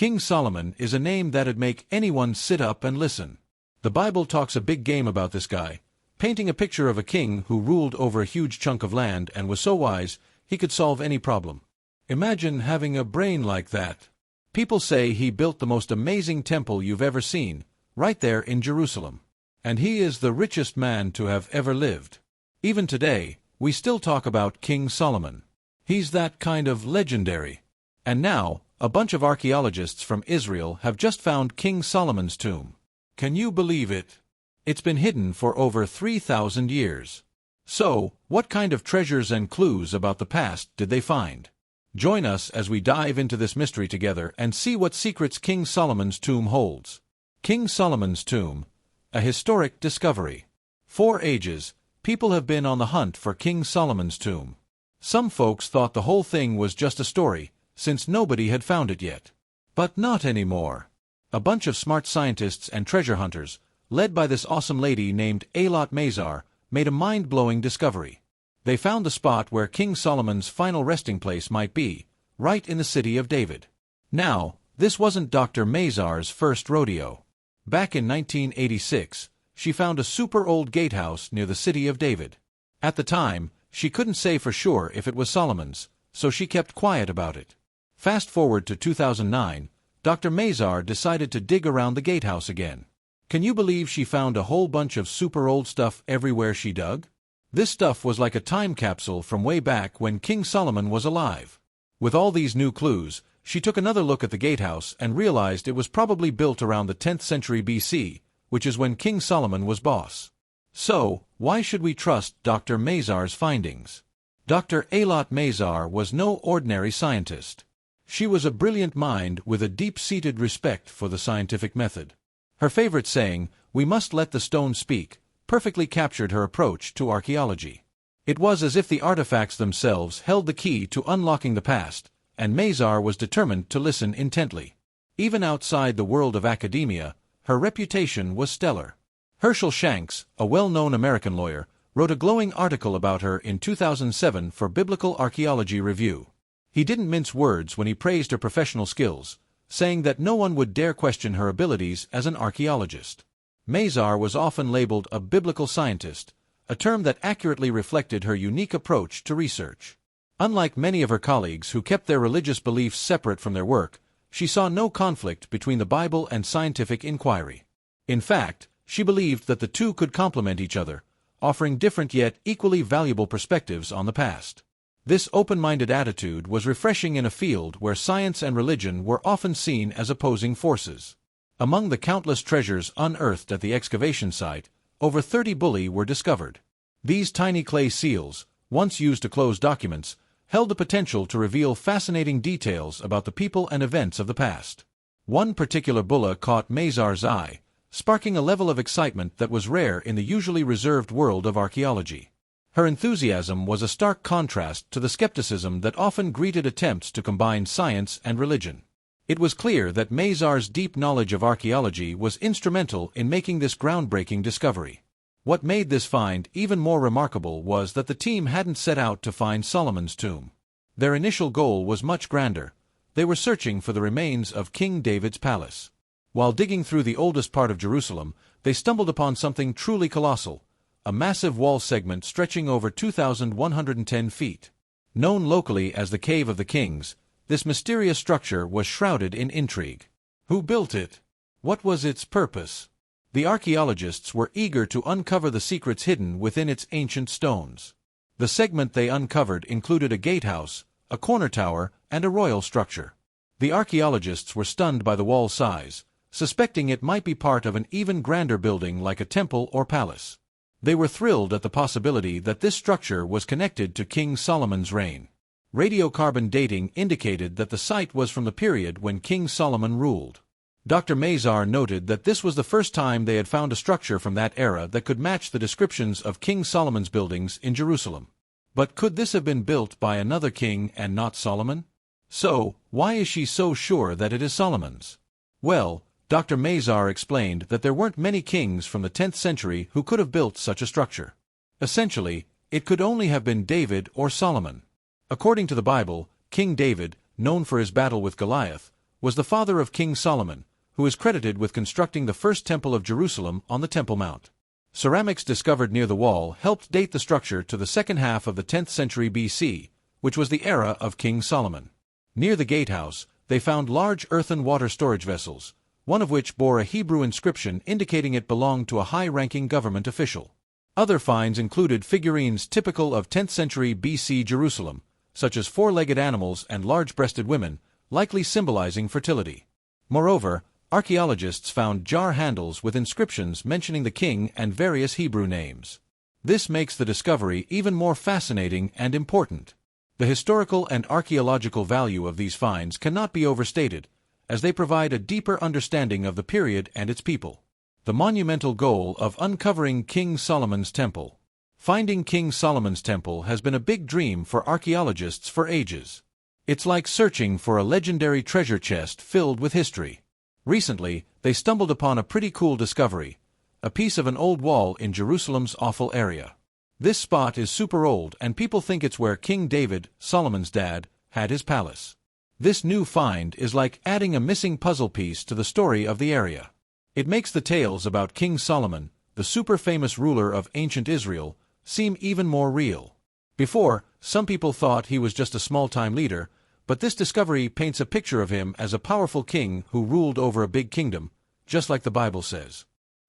King Solomon is a name that'd make anyone sit up and listen. The Bible talks a big game about this guy, painting a picture of a king who ruled over a huge chunk of land and was so wise he could solve any problem. Imagine having a brain like that. People say he built the most amazing temple you've ever seen, right there in Jerusalem. And he is the richest man to have ever lived. Even today, we still talk about King Solomon. He's that kind of legendary. And now, a bunch of archaeologists from Israel have just found King Solomon's tomb. Can you believe it? It's been hidden for over 3,000 years. So, what kind of treasures and clues about the past did they find? Join us as we dive into this mystery together and see what secrets King Solomon's tomb holds. King Solomon's tomb, a historic discovery. For ages, people have been on the hunt for King Solomon's tomb. Some folks thought the whole thing was just a story, since nobody had found it yet. But not anymore. A bunch of smart scientists and treasure hunters, led by this awesome lady named Eilat Mazar, made a mind-blowing discovery. They found the spot where King Solomon's final resting place might be, right in the city of David. Now, this wasn't Dr. Mazar's first rodeo. Back in 1986, she found a super old gatehouse near the city of David. At the time, she couldn't say for sure if it was Solomon's, so she kept quiet about it. Fast forward to 2009, Dr. Mazar decided to dig around the gatehouse again. Can you believe she found a whole bunch of super old stuff everywhere she dug? This stuff was like a time capsule from way back when King Solomon was alive. With all these new clues, she took another look at the gatehouse and realized it was probably built around the 10th century BC, which is when King Solomon was boss. So, why should we trust Dr. Mazar's findings? Dr. Eilat Mazar was no ordinary scientist. She was a brilliant mind with a deep-seated respect for the scientific method. Her favorite saying, "We must let the stone speak," perfectly captured her approach to archaeology. It was as if the artifacts themselves held the key to unlocking the past, and Mazar was determined to listen intently. Even outside the world of academia, her reputation was stellar. Herschel Shanks, a well-known American lawyer, wrote a glowing article about her in 2007 for Biblical Archaeology Review. He didn't mince words when he praised her professional skills, saying that no one would dare question her abilities as an archaeologist. Mazar was often labeled a biblical scientist, a term that accurately reflected her unique approach to research. Unlike many of her colleagues who kept their religious beliefs separate from their work, she saw no conflict between the Bible and scientific inquiry. In fact, she believed that the two could complement each other, offering different yet equally valuable perspectives on the past. This open-minded attitude was refreshing in a field where science and religion were often seen as opposing forces. Among the countless treasures unearthed at the excavation site, over 30 bulli were discovered. These tiny clay seals, once used to close documents, held the potential to reveal fascinating details about the people and events of the past. One particular bulla caught Mazar's eye, sparking a level of excitement that was rare in the usually reserved world of archaeology. Her enthusiasm was a stark contrast to the skepticism that often greeted attempts to combine science and religion. It was clear that Mazar's deep knowledge of archaeology was instrumental in making this groundbreaking discovery. What made this find even more remarkable was that the team hadn't set out to find Solomon's tomb. Their initial goal was much grander. They were searching for the remains of King David's palace. While digging through the oldest part of Jerusalem, they stumbled upon something truly colossal, a massive wall segment stretching over 2,110 feet. Known locally as the Cave of the Kings, this mysterious structure was shrouded in intrigue. Who built it? What was its purpose? The archaeologists were eager to uncover the secrets hidden within its ancient stones. The segment they uncovered included a gatehouse, a corner tower, and a royal structure. The archaeologists were stunned by the wall's size, suspecting it might be part of an even grander building like a temple or palace. They were thrilled at the possibility that this structure was connected to King Solomon's reign. Radiocarbon dating indicated that the site was from the period when King Solomon ruled. Dr. Mazar noted that this was the first time they had found a structure from that era that could match the descriptions of King Solomon's buildings in Jerusalem. But could this have been built by another king and not Solomon? So, why is she so sure that it is Solomon's? Well, Dr. Mazar explained that there weren't many kings from the 10th century who could have built such a structure. Essentially, it could only have been David or Solomon. According to the Bible, King David, known for his battle with Goliath, was the father of King Solomon, who is credited with constructing the first temple of Jerusalem on the Temple Mount. Ceramics discovered near the wall helped date the structure to the second half of the 10th century BC, which was the era of King Solomon. Near the gatehouse, they found large earthen water storage vessels, one of which bore a Hebrew inscription indicating it belonged to a high-ranking government official. Other finds included figurines typical of 10th century BC Jerusalem, such as four-legged animals and large-breasted women, likely symbolizing fertility. Moreover, archaeologists found jar handles with inscriptions mentioning the king and various Hebrew names. This makes the discovery even more fascinating and important. The historical and archaeological value of these finds cannot be overstated, as they provide a deeper understanding of the period and its people. The monumental goal of uncovering King Solomon's Temple. Finding King Solomon's Temple has been a big dream for archaeologists for ages. It's like searching for a legendary treasure chest filled with history. Recently, they stumbled upon a pretty cool discovery, a piece of an old wall in Jerusalem's Ophel area. This spot is super old and people think it's where King David, Solomon's dad, had his palace. This new find is like adding a missing puzzle piece to the story of the area. It makes the tales about King Solomon, the super famous ruler of ancient Israel, seem even more real. Before, some people thought he was just a small-time leader, but this discovery paints a picture of him as a powerful king who ruled over a big kingdom, just like the Bible says.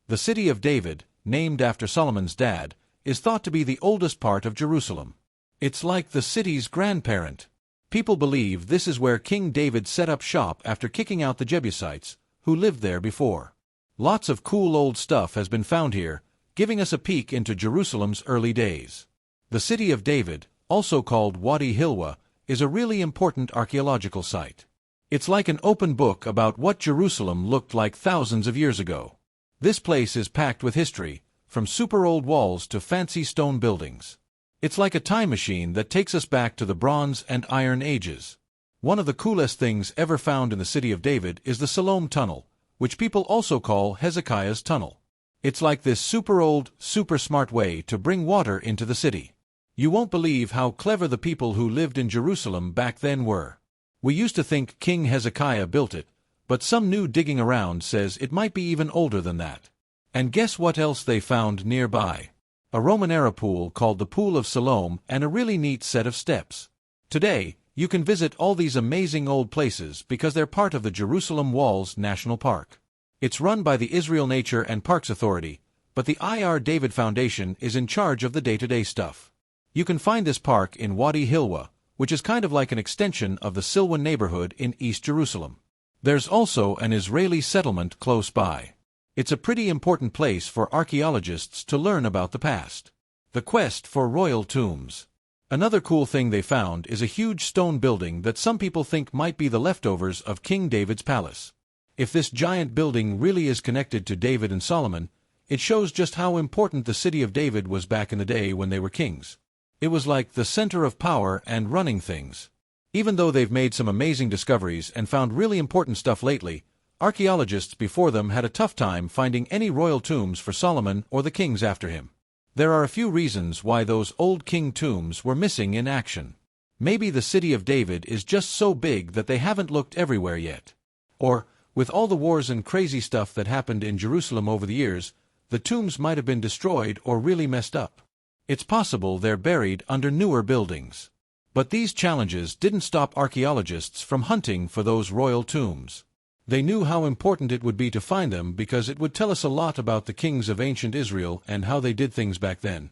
The city of David, named after Solomon's dad, is thought to be the oldest part of Jerusalem. It's like the city's grandparent. People believe this is where King David set up shop after kicking out the Jebusites, who lived there before. Lots of cool old stuff has been found here, giving us a peek into Jerusalem's early days. The city of David, also called Wadi Hilwa, is a really important archaeological site. It's like an open book about what Jerusalem looked like thousands of years ago. This place is packed with history, from super old walls to fancy stone buildings. It's like a time machine that takes us back to the Bronze and Iron Ages. One of the coolest things ever found in the city of David is the Solomon Tunnel, which people also call Hezekiah's Tunnel. It's like this super old, super smart way to bring water into the city. You won't believe how clever the people who lived in Jerusalem back then were. We used to think King Hezekiah built it, but some new digging around says it might be even older than that. And guess what else they found nearby? A Roman-era pool called the Pool of Solomon and a really neat set of steps. Today, you can visit all these amazing old places because they're part of the Jerusalem Walls National Park. It's run by the Israel Nature and Parks Authority, but the Ir David Foundation is in charge of the day-to-day stuff. You can find this park in Wadi Hilwa, which is kind of like an extension of the Silwan neighborhood in East Jerusalem. There's also an Israeli settlement close by. It's a pretty important place for archaeologists to learn about the past. The quest for royal tombs. Another cool thing they found is a huge stone building that some people think might be the leftovers of King David's palace. If this giant building really is connected to David and Solomon, it shows just how important the city of David was back in the day when they were kings. It was like the center of power and running things. Even though they've made some amazing discoveries and found really important stuff lately, archaeologists before them had a tough time finding any royal tombs for Solomon or the kings after him. There are a few reasons why those old king tombs were missing in action. Maybe the city of David is just so big that they haven't looked everywhere yet. Or, with all the wars and crazy stuff that happened in Jerusalem over the years, the tombs might have been destroyed or really messed up. It's possible they're buried under newer buildings. But these challenges didn't stop archaeologists from hunting for those royal tombs. They knew how important it would be to find them because it would tell us a lot about the kings of ancient Israel and how they did things back then.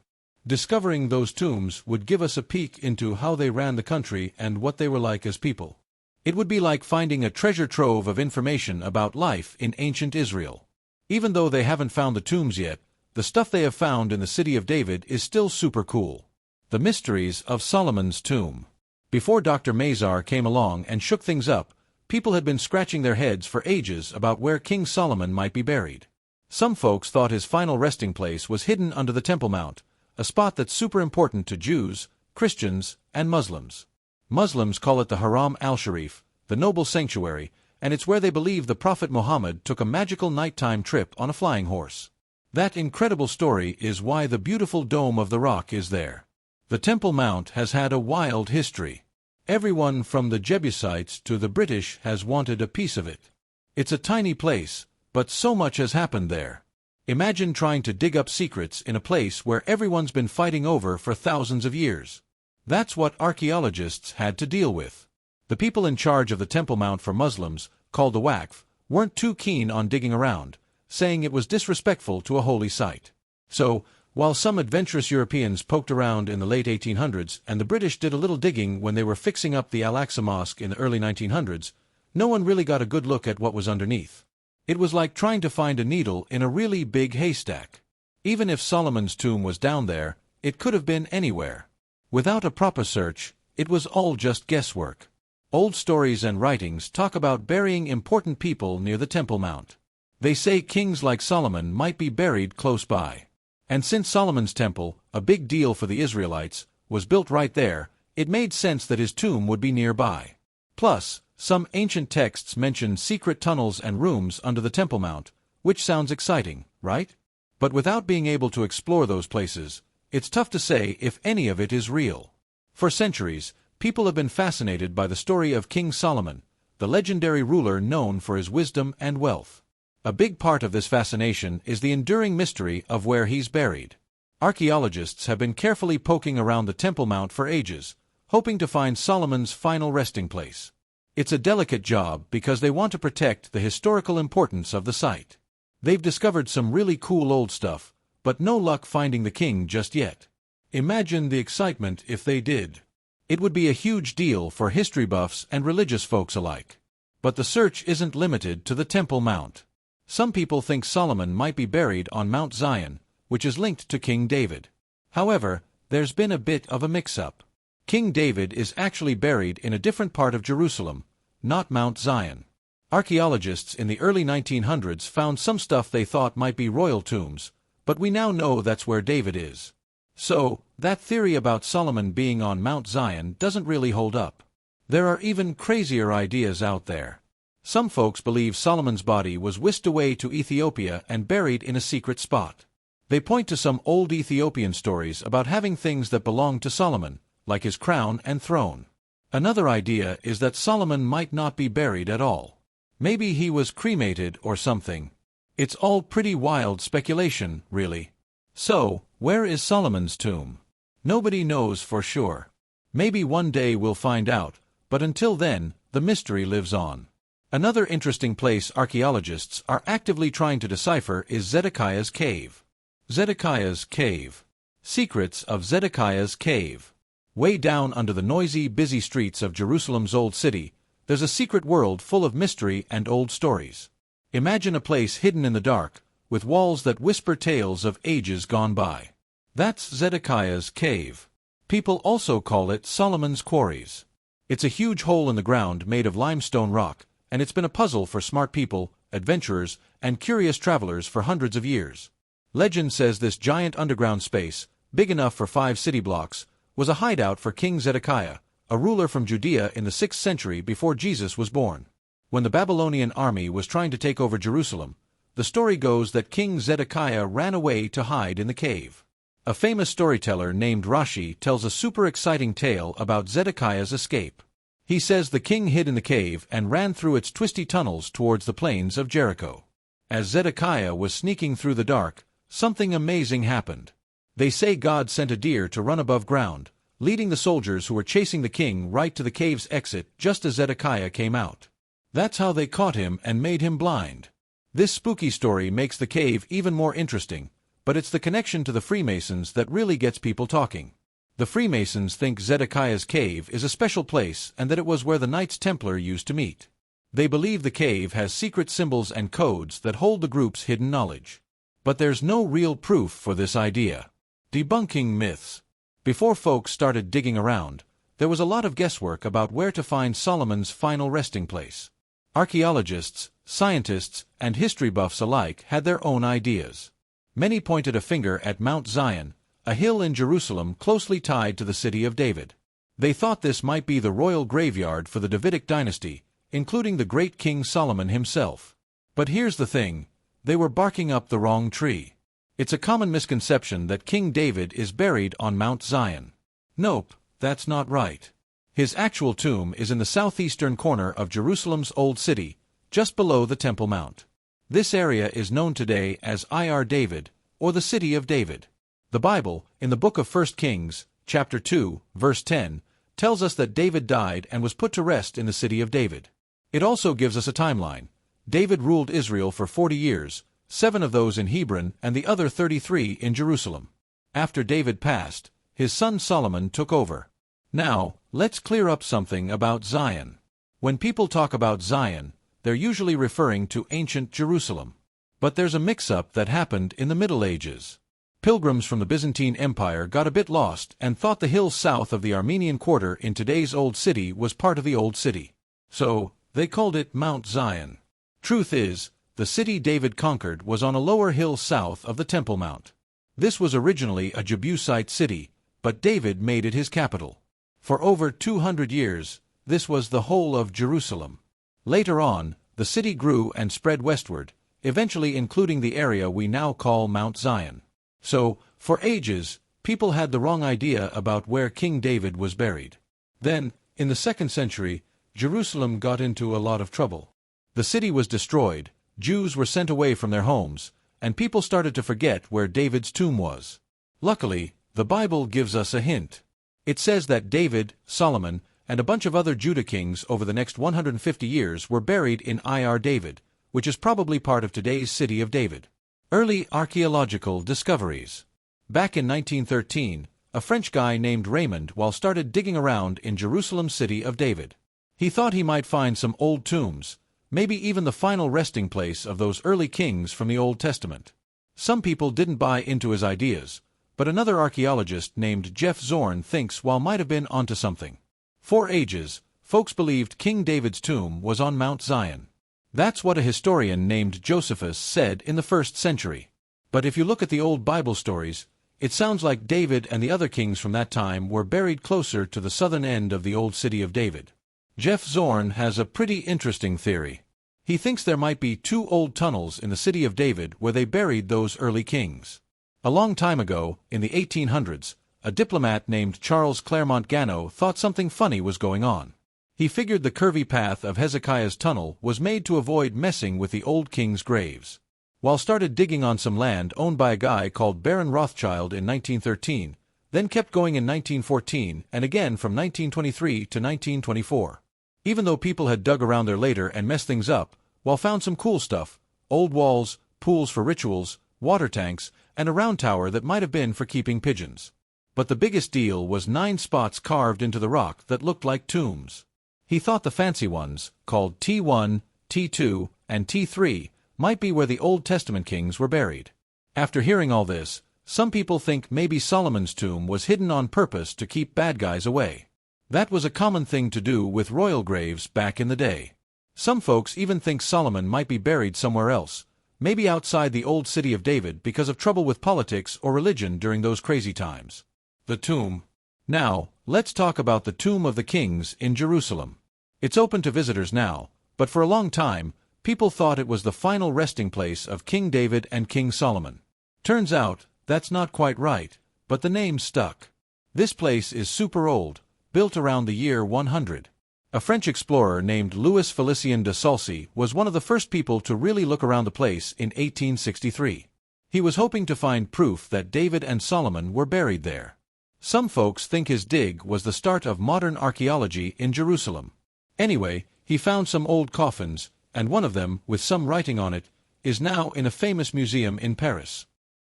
Discovering those tombs would give us a peek into how they ran the country and what they were like as people. It would be like finding a treasure trove of information about life in ancient Israel. Even though they haven't found the tombs yet, the stuff they have found in the city of David is still super cool. The mysteries of Solomon's tomb. Before Dr. Mazar came along and shook things up, people had been scratching their heads for ages about where King Solomon might be buried. Some folks thought his final resting place was hidden under the Temple Mount, a spot that's super important to Jews, Christians, and Muslims. Muslims call it the Haram al-Sharif, the noble sanctuary, and it's where they believe the Prophet Muhammad took a magical nighttime trip on a flying horse. That incredible story is why the beautiful Dome of the Rock is there. The Temple Mount has had a wild history. Everyone from the Jebusites to the British has wanted a piece of it. It's a tiny place, but so much has happened there. Imagine trying to dig up secrets in a place where everyone's been fighting over for thousands of years. That's what archaeologists had to deal with. The people in charge of the Temple Mount for Muslims, called the Waqf, weren't too keen on digging around, saying it was disrespectful to a holy site. So, while some adventurous Europeans poked around in the late 1800s and the British did a little digging when they were fixing up the Al-Aqsa Mosque in the early 1900s, no one really got a good look at what was underneath. It was like trying to find a needle in a really big haystack. Even if Solomon's tomb was down there, it could have been anywhere. Without a proper search, it was all just guesswork. Old stories and writings talk about burying important people near the Temple Mount. They say kings like Solomon might be buried close by. And since Solomon's temple, a big deal for the Israelites, was built right there, it made sense that his tomb would be nearby. Plus, some ancient texts mention secret tunnels and rooms under the Temple Mount, which sounds exciting, right? But without being able to explore those places, it's tough to say if any of it is real. For centuries, people have been fascinated by the story of King Solomon, the legendary ruler known for his wisdom and wealth. A big part of this fascination is the enduring mystery of where he's buried. Archaeologists have been carefully poking around the Temple Mount for ages, hoping to find Solomon's final resting place. It's a delicate job because they want to protect the historical importance of the site. They've discovered some really cool old stuff, but no luck finding the king just yet. Imagine the excitement if they did. It would be a huge deal for history buffs and religious folks alike. But the search isn't limited to the Temple Mount. Some people think Solomon might be buried on Mount Zion, which is linked to King David. However, there's been a bit of a mix-up. King David is actually buried in a different part of Jerusalem, not Mount Zion. Archaeologists in the early 1900s found some stuff they thought might be royal tombs, but we now know that's where David is. So, that theory about Solomon being on Mount Zion doesn't really hold up. There are even crazier ideas out there. Some folks believe Solomon's body was whisked away to Ethiopia and buried in a secret spot. They point to some old Ethiopian stories about having things that belonged to Solomon, like his crown and throne. Another idea is that Solomon might not be buried at all. Maybe he was cremated or something. It's all pretty wild speculation, really. So, where is Solomon's tomb? Nobody knows for sure. Maybe one day we'll find out, but until then, the mystery lives on. Another interesting place archaeologists are actively trying to decipher is Zedekiah's Cave. Zedekiah's Cave. Secrets of Zedekiah's Cave. Way down under the noisy, busy streets of Jerusalem's old city, there's a secret world full of mystery and old stories. Imagine a place hidden in the dark, with walls that whisper tales of ages gone by. That's Zedekiah's Cave. People also call it Solomon's Quarries. It's a huge hole in the ground made of limestone rock, and it's been a puzzle for smart people, adventurers, and curious travelers for hundreds of years. Legend says this giant underground space, big enough for 5 city blocks, was a hideout for King Zedekiah, a ruler from Judea in the 6th century before Jesus was born. When the Babylonian army was trying to take over Jerusalem, the story goes that King Zedekiah ran away to hide in the cave. A famous storyteller named Rashi tells a super exciting tale about Zedekiah's escape. He says the king hid in the cave and ran through its twisty tunnels towards the plains of Jericho. As Zedekiah was sneaking through the dark, something amazing happened. They say God sent a deer to run above ground, leading the soldiers who were chasing the king right to the cave's exit just as Zedekiah came out. That's how they caught him and made him blind. This spooky story makes the cave even more interesting, but it's the connection to the Freemasons that really gets people talking. The Freemasons think Zedekiah's Cave is a special place and that it was where the Knights Templar used to meet. They believe the cave has secret symbols and codes that hold the group's hidden knowledge. But there's no real proof for this idea. Debunking myths. Before folks started digging around, there was a lot of guesswork about where to find Solomon's final resting place. Archaeologists, scientists, and history buffs alike had their own ideas. Many pointed a finger at Mount Zion, a hill in Jerusalem closely tied to the city of David. They thought this might be the royal graveyard for the Davidic dynasty, including the great King Solomon himself. But here's the thing, they were barking up the wrong tree. It's a common misconception that King David is buried on Mount Zion. Nope, that's not right. His actual tomb is in the southeastern corner of Jerusalem's Old City, just below the Temple Mount. This area is known today as Ir David, or the City of David. The Bible, in the book of 1 Kings, chapter 2, verse 10, tells us that David died and was put to rest in the City of David. It also gives us a timeline. David ruled Israel for 40 years, 7 of those in Hebron and the other 33 in Jerusalem. After David passed, his son Solomon took over. Now, let's clear up something about Zion. When people talk about Zion, they're usually referring to ancient Jerusalem. But there's a mix-up that happened in the Middle Ages. Pilgrims from the Byzantine Empire got a bit lost and thought the hills south of the Armenian Quarter in today's Old City was part of the Old City. So, they called it Mount Zion. Truth is, the city David conquered was on a lower hill south of the Temple Mount. This was originally a Jebusite city, but David made it his capital. For over 200 years, this was the whole of Jerusalem. Later on, the city grew and spread westward, eventually including the area we now call Mount Zion. So, for ages, people had the wrong idea about where King David was buried. Then, in the 2nd century, Jerusalem got into a lot of trouble. The city was destroyed, Jews were sent away from their homes, and people started to forget where David's tomb was. Luckily, the Bible gives us a hint. It says that David, Solomon, and a bunch of other Judah kings over the next 150 years were buried in Ir David, which is probably part of today's City of David. Early archaeological discoveries. Back in 1913, a French guy named Raymond started digging around in Jerusalem's City of David. He thought he might find some old tombs, maybe even the final resting place of those early kings from the Old Testament. Some people didn't buy into his ideas, but another archaeologist named Jeff Zorn thinks might have been onto something. For ages, folks believed King David's tomb was on Mount Zion. That's what a historian named Josephus said in the 1st century. But if you look at the old Bible stories, it sounds like David and the other kings from that time were buried closer to the southern end of the old City of David. Jeff Zorn has a pretty interesting theory. He thinks there might be 2 old tunnels in the City of David where they buried those early kings. A long time ago, in the 1800s, a diplomat named Charles Claremont Gano thought something funny was going on. He figured the curvy path of Hezekiah's tunnel was made to avoid messing with the old king's graves. While started digging on some land owned by a guy called Baron Rothschild in 1913, then kept going in 1914 and again from 1923 to 1924. Even though people had dug around there later and messed things up, found some cool stuff, old walls, pools for rituals, water tanks, and a round tower that might have been for keeping pigeons. But the biggest deal was 9 spots carved into the rock that looked like tombs. He thought the fancy ones, called T1, T2, and T3, might be where the Old Testament kings were buried. After hearing all this, some people think maybe Solomon's tomb was hidden on purpose to keep bad guys away. That was a common thing to do with royal graves back in the day. Some folks even think Solomon might be buried somewhere else, maybe outside the old City of David because of trouble with politics or religion during those crazy times. The tomb. Now, let's talk about the Tomb of the Kings in Jerusalem. It's open to visitors now, but for a long time, people thought it was the final resting place of King David and King Solomon. Turns out, that's not quite right, but the name stuck. This place is super old, built around the year 100. A French explorer named Louis Félicien de Saulcy was one of the first people to really look around the place in 1863. He was hoping to find proof that David and Solomon were buried there. Some folks think his dig was the start of modern archaeology in Jerusalem. Anyway, he found some old coffins, and one of them, with some writing on it, is now in a famous museum in Paris.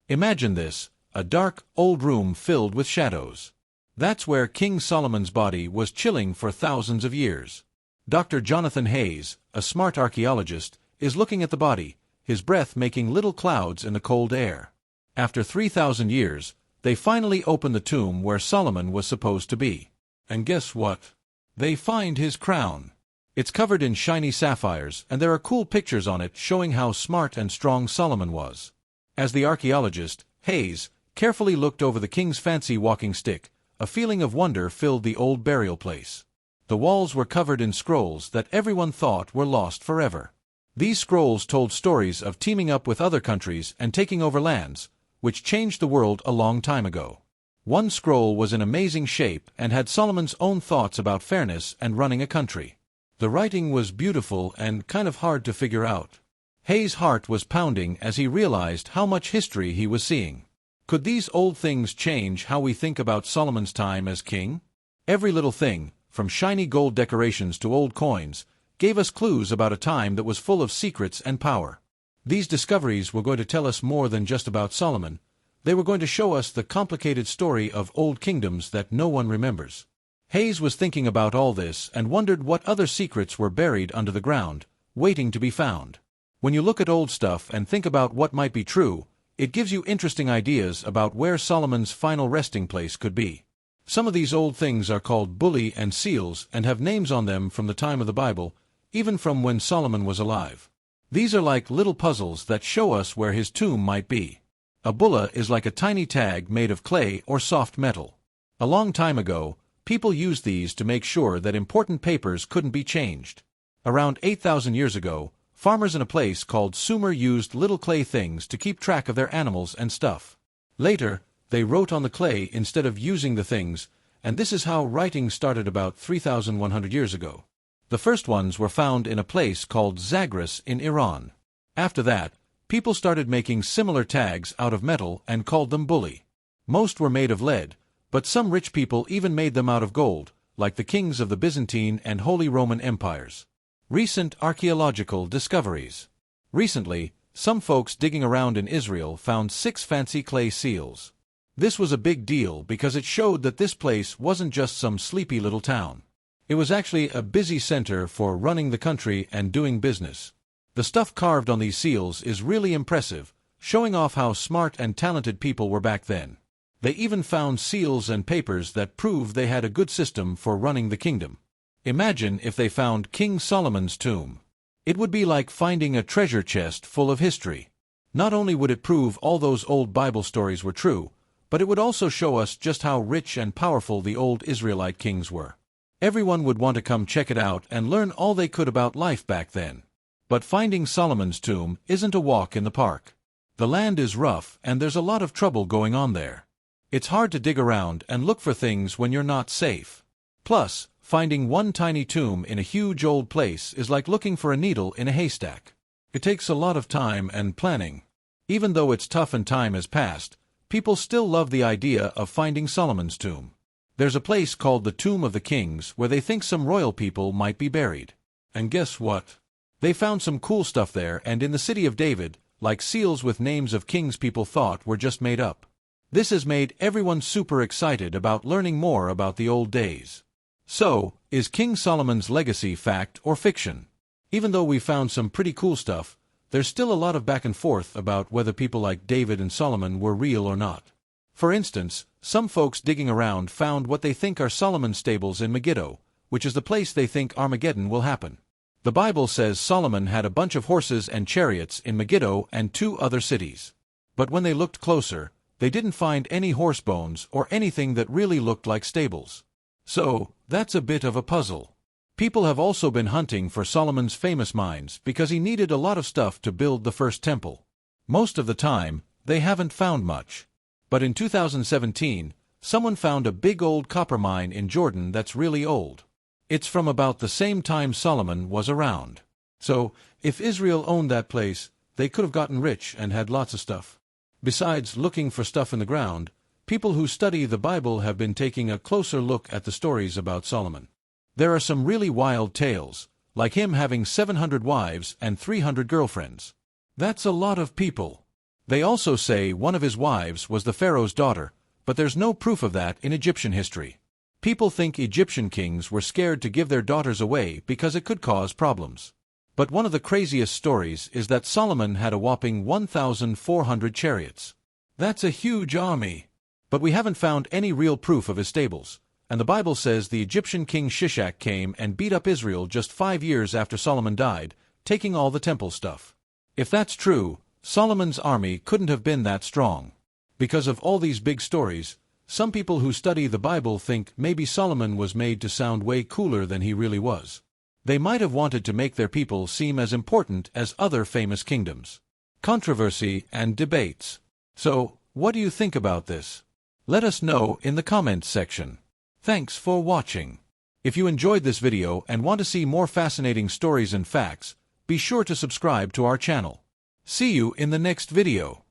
Imagine this, a dark, old room filled with shadows. That's where King Solomon's body was chilling for thousands of years. Dr. Jonathan Hayes, a smart archaeologist, is looking at the body, his breath making little clouds in the cold air. After 3,000 years, they finally open the tomb where Solomon was supposed to be. And guess what? They find his crown. It's covered in shiny sapphires, and there are cool pictures on it showing how smart and strong Solomon was. As the archaeologist, Hayes, carefully looked over the king's fancy walking stick, a feeling of wonder filled the old burial place. The walls were covered in scrolls that everyone thought were lost forever. These scrolls told stories of teaming up with other countries and taking over lands, which changed the world a long time ago. One scroll was in amazing shape and had Solomon's own thoughts about fairness and running a country. The writing was beautiful and kind of hard to figure out. Hayes' heart was pounding as he realized how much history he was seeing. Could these old things change how we think about Solomon's time as king? Every little thing, from shiny gold decorations to old coins, gave us clues about a time that was full of secrets and power. These discoveries were going to tell us more than just about Solomon. They were going to show us the complicated story of old kingdoms that no one remembers. Hayes was thinking about all this and wondered what other secrets were buried under the ground, waiting to be found. When you look at old stuff and think about what might be true, it gives you interesting ideas about where Solomon's final resting place could be. Some of these old things are called bulli and seals and have names on them from the time of the Bible, even from when Solomon was alive. These are like little puzzles that show us where his tomb might be. A bulla is like a tiny tag made of clay or soft metal. A long time ago, people used these to make sure that important papers couldn't be changed. Around 8,000 years ago, farmers in a place called Sumer used little clay things to keep track of their animals and stuff. Later, they wrote on the clay instead of using the things, and this is how writing started about 3,100 years ago. The first ones were found in a place called Zagros in Iran. After that, people started making similar tags out of metal and called them bulli. Most were made of lead, but some rich people even made them out of gold, like the kings of the Byzantine and Holy Roman Empires. Recent archaeological discoveries. Recently, some folks digging around in Israel found 6 fancy clay seals. This was a big deal because it showed that this place wasn't just some sleepy little town. It was actually a busy center for running the country and doing business. The stuff carved on these seals is really impressive, showing off how smart and talented people were back then. They even found seals and papers that prove they had a good system for running the kingdom. Imagine if they found King Solomon's tomb. It would be like finding a treasure chest full of history. Not only would it prove all those old Bible stories were true, but it would also show us just how rich and powerful the old Israelite kings were. Everyone would want to come check it out and learn all they could about life back then. But finding Solomon's tomb isn't a walk in the park. The land is rough and there's a lot of trouble going on there. It's hard to dig around and look for things when you're not safe. Plus, finding one tiny tomb in a huge old place is like looking for a needle in a haystack. It takes a lot of time and planning. Even though it's tough and time has passed, people still love the idea of finding Solomon's tomb. There's a place called the Tomb of the Kings where they think some royal people might be buried. And guess what? They found some cool stuff there and in the city of David, like seals with names of kings people thought were just made up. This has made everyone super excited about learning more about the old days. So, is King Solomon's legacy fact or fiction? Even though we found some pretty cool stuff, there's still a lot of back and forth about whether people like David and Solomon were real or not. For instance, some folks digging around found what they think are Solomon's stables in Megiddo, which is the place they think Armageddon will happen. The Bible says Solomon had a bunch of horses and chariots in Megiddo and 2 other cities. But when they looked closer, they didn't find any horse bones or anything that really looked like stables. So, that's a bit of a puzzle. People have also been hunting for Solomon's famous mines because he needed a lot of stuff to build the first temple. Most of the time, they haven't found much. But in 2017, someone found a big old copper mine in Jordan that's really old. It's from about the same time Solomon was around. So, if Israel owned that place, they could have gotten rich and had lots of stuff. Besides looking for stuff in the ground, people who study the Bible have been taking a closer look at the stories about Solomon. There are some really wild tales, like him having 700 wives and 300 girlfriends. That's a lot of people. They also say one of his wives was the Pharaoh's daughter, but there's no proof of that in Egyptian history. People think Egyptian kings were scared to give their daughters away because it could cause problems. But one of the craziest stories is that Solomon had a whopping 1,400 chariots. That's a huge army. But we haven't found any real proof of his stables, and the Bible says the Egyptian king Shishak came and beat up Israel just 5 years after Solomon died, taking all the temple stuff. If that's true, Solomon's army couldn't have been that strong. Because of all these big stories, some people who study the Bible think maybe Solomon was made to sound way cooler than he really was. They might have wanted to make their people seem as important as other famous kingdoms. Controversy and debates. So, what do you think about this? Let us know in the comments section. Thanks for watching. If you enjoyed this video and want to see more fascinating stories and facts, be sure to subscribe to our channel. See you in the next video.